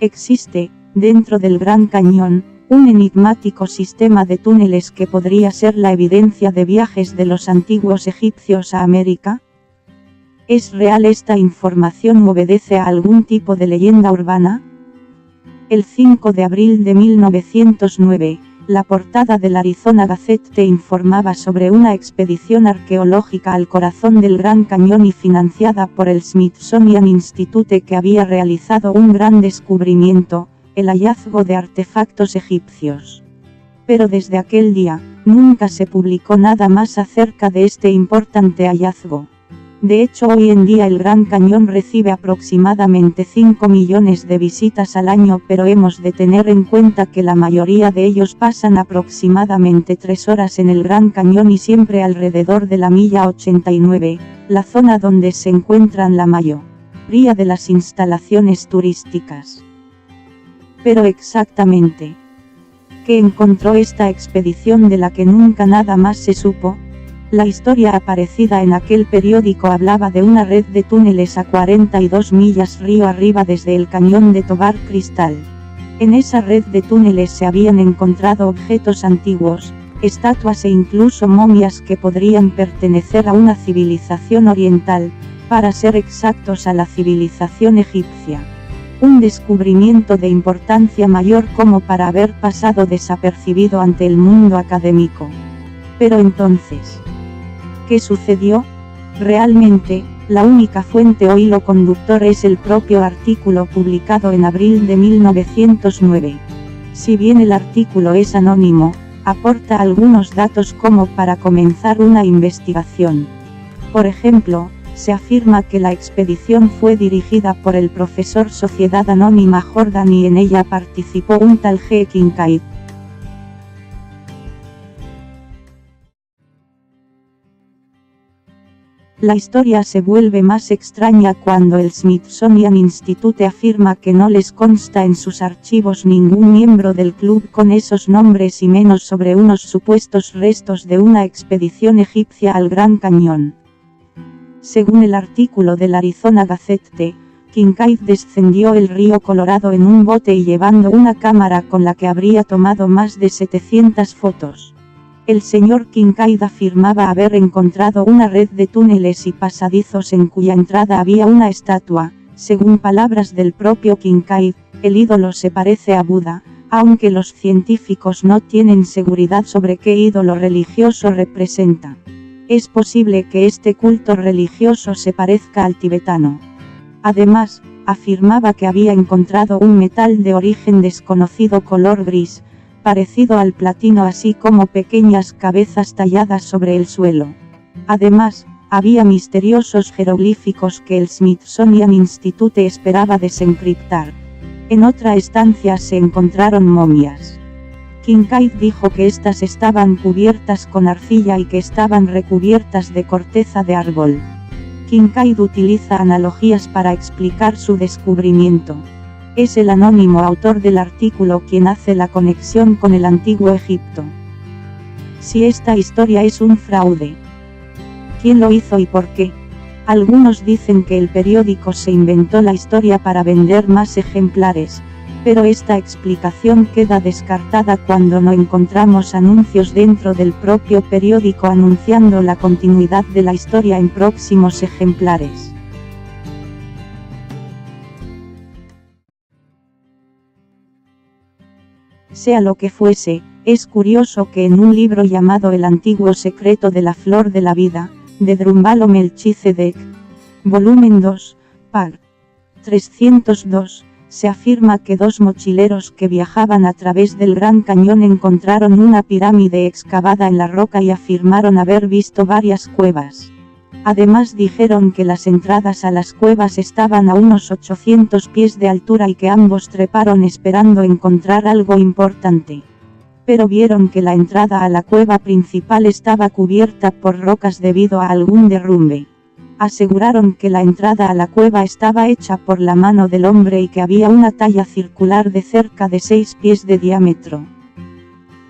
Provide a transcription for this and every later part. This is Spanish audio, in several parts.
Existe, dentro del Gran Cañón, un enigmático sistema de túneles que podría ser la evidencia de viajes de los antiguos egipcios a América. ¿Es real esta información o obedece a algún tipo de leyenda urbana? El 5 de abril de 1909, la portada del Arizona Gazette informaba sobre una expedición arqueológica al corazón del Gran Cañón y financiada por el Smithsonian Institute que había realizado un gran descubrimiento, el hallazgo de artefactos egipcios. Pero desde aquel día, nunca se publicó nada más acerca de este importante hallazgo. De hecho, hoy en día el Gran Cañón recibe aproximadamente 5 millones de visitas al año, pero hemos de tener en cuenta que la mayoría de ellos pasan aproximadamente 3 horas en el Gran Cañón y siempre alrededor de la milla 89, la zona donde se encuentran la mayoría de las instalaciones turísticas. Pero exactamente, ¿qué encontró esta expedición de la que nunca nada más se supo? La historia aparecida en aquel periódico hablaba de una red de túneles a 42 millas río arriba desde el cañón de Tobar Crystal. En esa red de túneles se habían encontrado objetos antiguos, estatuas e incluso momias que podrían pertenecer a una civilización oriental, para ser exactos a la civilización egipcia. Un descubrimiento de importancia mayor como para haber pasado desapercibido ante el mundo académico. Pero entonces, ¿qué sucedió? Realmente, la única fuente o hilo conductor es el propio artículo publicado en abril de 1909. Si bien el artículo es anónimo, aporta algunos datos como para comenzar una investigación. Por ejemplo, se afirma que la expedición fue dirigida por el profesor Sociedad Anónima Jordan y en ella participó un tal G. Kincaid. La historia se vuelve más extraña cuando el Smithsonian Institute afirma que no les consta en sus archivos ningún miembro del club con esos nombres y menos sobre unos supuestos restos de una expedición egipcia al Gran Cañón. Según el artículo del Arizona Gazette, Kincaid descendió el río Colorado en un bote y llevando una cámara con la que habría tomado más de 700 fotos. El señor Kincaid afirmaba haber encontrado una red de túneles y pasadizos en cuya entrada había una estatua. Según palabras del propio Kincaid, el ídolo se parece a Buda, aunque los científicos no tienen seguridad sobre qué ídolo religioso representa. Es posible que este culto religioso se parezca al tibetano. Además, afirmaba que había encontrado un metal de origen desconocido color gris, parecido al platino, así como pequeñas cabezas talladas sobre el suelo. Además, había misteriosos jeroglíficos que el Smithsonian Institute esperaba desencriptar. En otra estancia se encontraron momias. Kincaid dijo que estas estaban cubiertas con arcilla y que estaban recubiertas de corteza de árbol. Kincaid utiliza analogías para explicar su descubrimiento. Es el anónimo autor del artículo quien hace la conexión con el antiguo Egipto. Si esta historia es un fraude, ¿quién lo hizo y por qué? Algunos dicen que el periódico se inventó la historia para vender más ejemplares, pero esta explicación queda descartada cuando no encontramos anuncios dentro del propio periódico anunciando la continuidad de la historia en próximos ejemplares. Sea lo que fuese, es curioso que en un libro llamado El antiguo secreto de la flor de la vida, de Drúmbalo Melchizedek, volumen 2, pag. 302, se afirma que dos mochileros que viajaban a través del Gran Cañón encontraron una pirámide excavada en la roca y afirmaron haber visto varias cuevas. Además dijeron que las entradas a las cuevas estaban a unos 800 pies de altura y que ambos treparon esperando encontrar algo importante. Pero vieron que la entrada a la cueva principal estaba cubierta por rocas debido a algún derrumbe. Aseguraron que la entrada a la cueva estaba hecha por la mano del hombre y que había una talla circular de cerca de 6 pies de diámetro.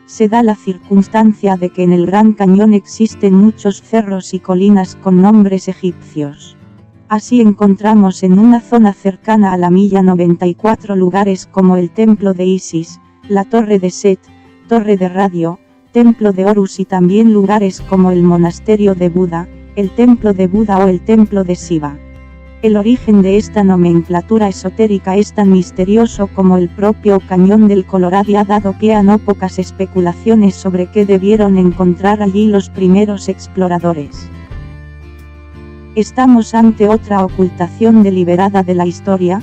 Se da la circunstancia de que en el Gran Cañón existen muchos cerros y colinas con nombres egipcios. Así encontramos en una zona cercana a la milla 94 lugares como el templo de Isis, la torre de Set, torre de Radio, templo de Horus y también lugares como el monasterio de Buda, el templo de Buda o el templo de Shiva. El origen de esta nomenclatura esotérica es tan misterioso como el propio cañón del Colorado y ha dado pie a no pocas especulaciones sobre qué debieron encontrar allí los primeros exploradores. Estamos ante otra ocultación deliberada de la historia,